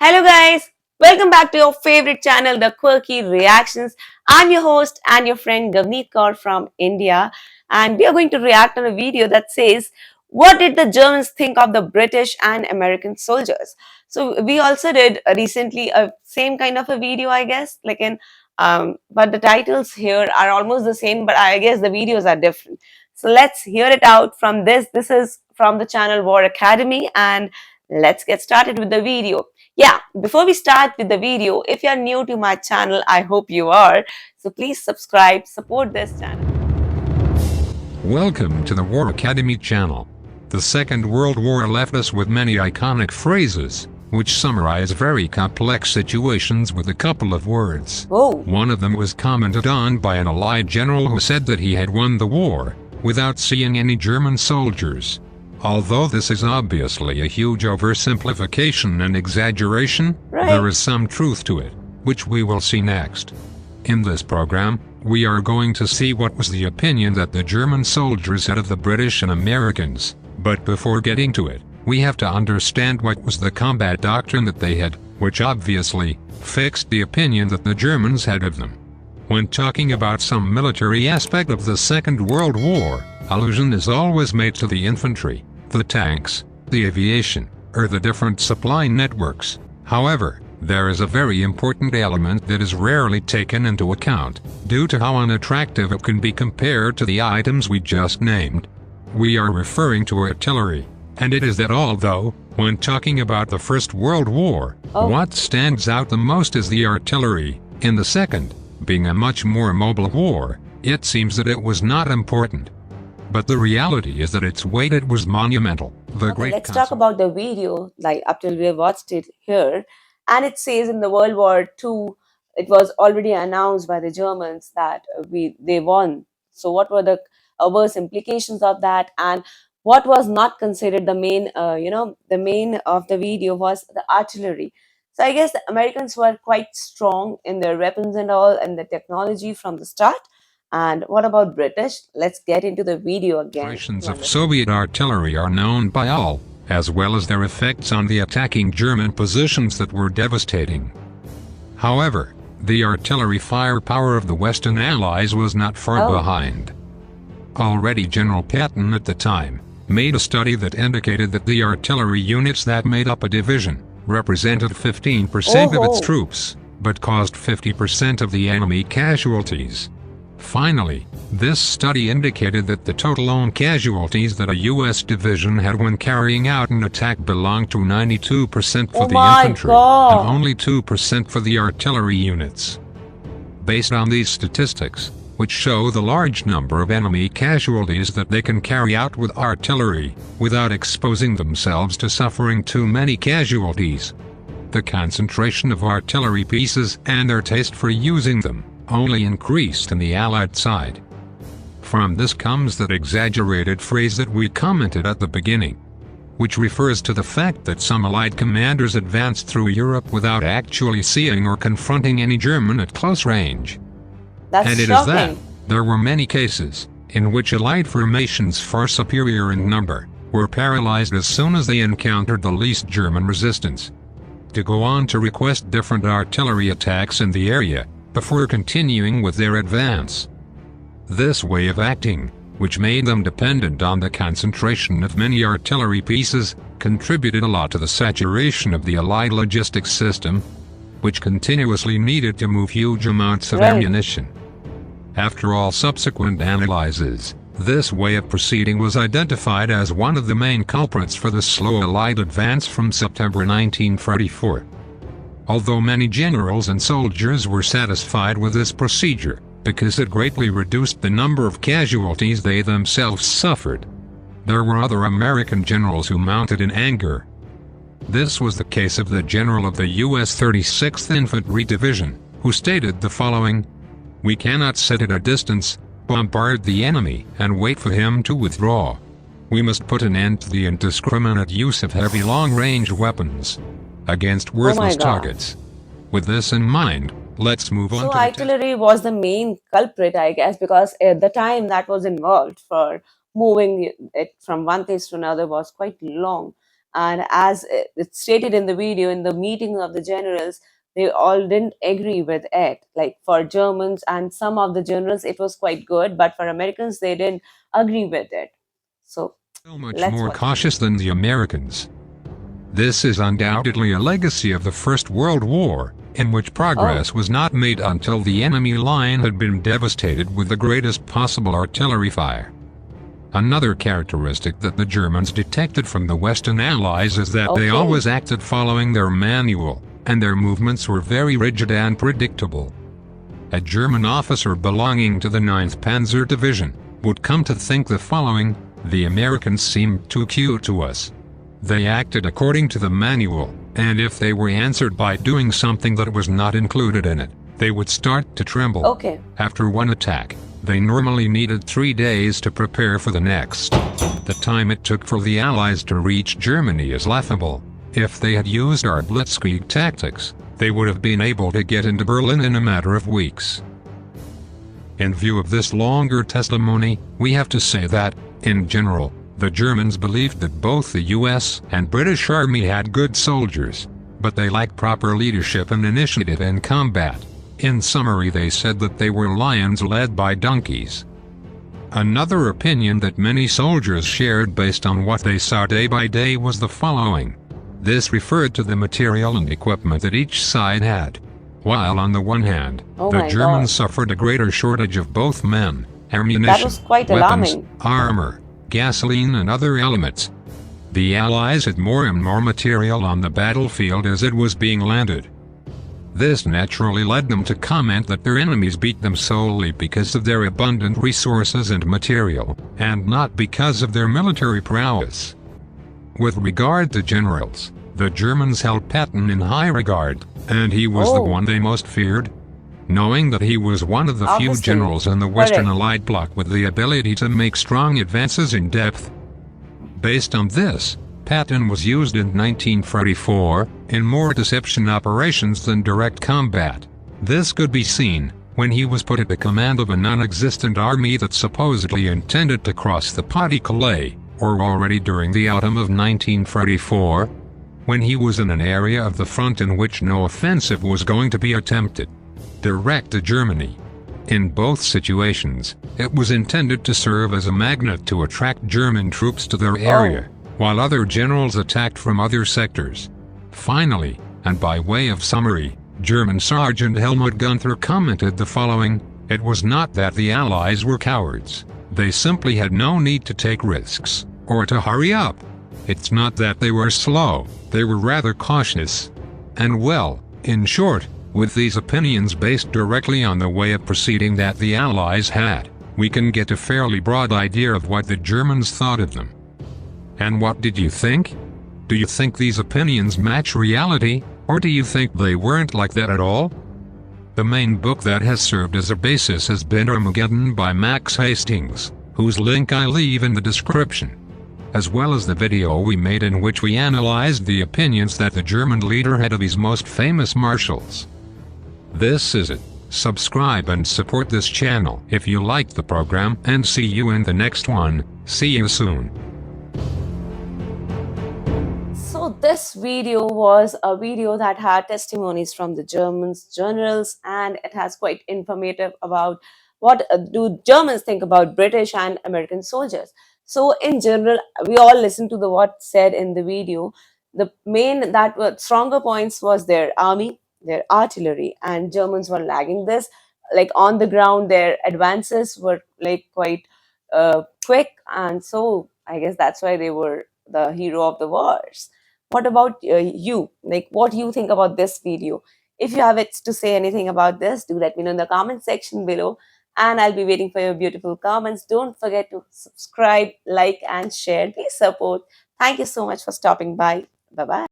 Hello, guys. Welcome back to your favorite channel, The Quirky Reactions. I'm your host and your friend Gavneet Kaur from India, and we are going to react on a video that says, "What did the Germans think of the British and American soldiers?" So we also did recently a same kind of a video, I guess, but the titles here are almost the same, but I guess the videos are different. So let's hear it out from this. This is from the channel War Academy, and let's get started with the video. Yeah, before we start with the video, if you're new to my channel, I hope you are. So please subscribe, support this channel. Welcome to the War Academy channel. The Second World War left us with many iconic phrases, which summarize very complex situations with a couple of words. Oh, One of them was commented on by an Allied general who said that he had won the war, without seeing any German soldiers. Although this is obviously a huge oversimplification and exaggeration, right. there is some truth to it, which we will see next. In this program, we are going to see what was the opinion that the German soldiers had of the British and Americans. But before getting to it, we have to understand what was the combat doctrine that they had, which obviously fixed the opinion that the Germans had of them. When talking about some military aspect of the Second World War, allusion is always made to the infantry, the tanks, the aviation, or the different supply networks. However, there is a very important element that is rarely taken into account, due to how unattractive it can be compared to the items we just named. We are referring to artillery, and it is that although, when talking about the First World War, what stands out the most is the artillery, in the Second, being a much more mobile war, it seems that it was not important. But the reality is that its weight it was monumental. Let's talk about the video, like up till we have watched it here. And it says in the World War II, it was already announced by the Germans that they won. So what were the worst implications of that, and what was not considered the main, the main of the video was the artillery. So I guess the Americans were quite strong in their weapons and all, and the technology from the start. And what about British? Let's get into the video again. Operations of Soviet artillery are known by all, as well as their effects on the attacking German positions that were devastating. However, the artillery firepower of the Western Allies was not far behind. Already General Patton at the time made a study that indicated that the artillery units that made up a division represented 15% of its troops, but caused 50% of the enemy casualties. Finally, this study indicated that the total own casualties that a U.S. division had when carrying out an attack belonged to 92% for the infantry and only 2% for the artillery units. Based on these statistics, which show the large number of enemy casualties that they can carry out with artillery, without exposing themselves to suffering too many casualties, the concentration of artillery pieces and their taste for using them only increased on the Allied side. From this comes that exaggerated phrase that we commented at the beginning, which refers to the fact that some Allied commanders advanced through Europe without actually seeing or confronting any German at close range. That's and it shocking. is that there were many cases in which Allied formations far superior in number were paralyzed as soon as they encountered the least German resistance, to go on to request different artillery attacks in the area before continuing with their advance. This way of acting, which made them dependent on the concentration of many artillery pieces, contributed a lot to the saturation of the Allied logistics system, which continuously needed to move huge amounts of ammunition. After all subsequent analyses, this way of proceeding was identified as one of the main culprits for the slow Allied advance from September 1944. Although many generals and soldiers were satisfied with this procedure, because it greatly reduced the number of casualties they themselves suffered, there were other American generals who mounted in anger. This was the case of the general of the U.S. 36th Infantry Division, who stated the following: "We cannot sit at a distance, bombard the enemy, and wait for him to withdraw. We must put an end to the indiscriminate use of heavy long-range weapons against worthless targets." With this in mind, let's move on. So artillery was the main culprit, I guess, because at the time that was involved for moving it from one place to another was quite long. And as it's stated in the video, in the meeting of the generals, they all didn't agree with it. Like for Germans and some of the generals, it was quite good, but for Americans, they didn't agree with it. So So much let's more watch. cautious than the Americans. This is undoubtedly a legacy of the First World War, in which progress was not made until the enemy line had been devastated with the greatest possible artillery fire. Another characteristic that the Germans detected from the Western Allies is that they always acted following their manual, and their movements were very rigid and predictable. A German officer belonging to the 9th Panzer Division would come to think the following: the Americans seemed too cute to us. They acted according to the manual, and if they were answered by doing something that was not included in it, they would start to tremble. After one attack, they normally needed 3 days to prepare for the next. The time it took for the Allies to reach Germany is laughable. If they had used our blitzkrieg tactics, they would have been able to get into Berlin in a matter of weeks. In view of this longer testimony, we have to say that, in general, the Germans believed that both the US and British Army had good soldiers, but they lacked proper leadership and initiative in combat. In summary, they said that they were lions led by donkeys. Another opinion that many soldiers shared based on what they saw day by day was the following. This referred to the material and equipment that each side had. While on the one hand, the Germans suffered a greater shortage of both men, ammunition, weapons, armor, gasoline and other elements, the Allies had more and more material on the battlefield as it was being landed. This naturally led them to comment that their enemies beat them solely because of their abundant resources and material, and not because of their military prowess. With regard to generals, the Germans held Patton in high regard, and he was the one they most feared. Knowing that he was one of the few generals in the Western Allied bloc with the ability to make strong advances in depth. Based on this, Patton was used in 1944 in more deception operations than direct combat. This could be seen when he was put at the command of a non-existent army that supposedly intended to cross the Pas-de-Calais, or already during the autumn of 1944, when he was in an area of the front in which no offensive was going to be attempted. Direct to Germany. In both situations, it was intended to serve as a magnet to attract German troops to their area, while other generals attacked from other sectors. Finally, and by way of summary, German Sergeant Helmut Gunther commented the following: "It was not that the Allies were cowards. They simply had no need to take risks, or to hurry up. It's not that they were slow, they were rather cautious." And well, in short, with these opinions based directly on the way of proceeding that the Allies had, we can get a fairly broad idea of what the Germans thought of them. And what did you think? Do you think these opinions match reality, or do you think they weren't like that at all? The main book that has served as a basis has been Armageddon by Max Hastings, whose link I leave in the description, as well as the video we made in which we analyzed the opinions that the German leader had of his most famous marshals. This is it. Subscribe and support this channel if you liked the program, and see you in the next one. See you soon. So this video was a video that had testimonies from the Germans, generals, and it has quite informative about what do Germans think about British and American soldiers. So in general, we all listened to the what said in the video. The main that were stronger points was their army, their artillery, and Germans were lagging this. Like on the ground, their advances were like quite quick, and so I guess that's why they were the hero of the wars. What about you? Like, what do you think about this video? If you have it to say anything about this, do let me know in the comment section below. And I'll be waiting for your beautiful comments. Don't forget to subscribe, like, and share. Please support. Thank you so much for stopping by. Bye-bye.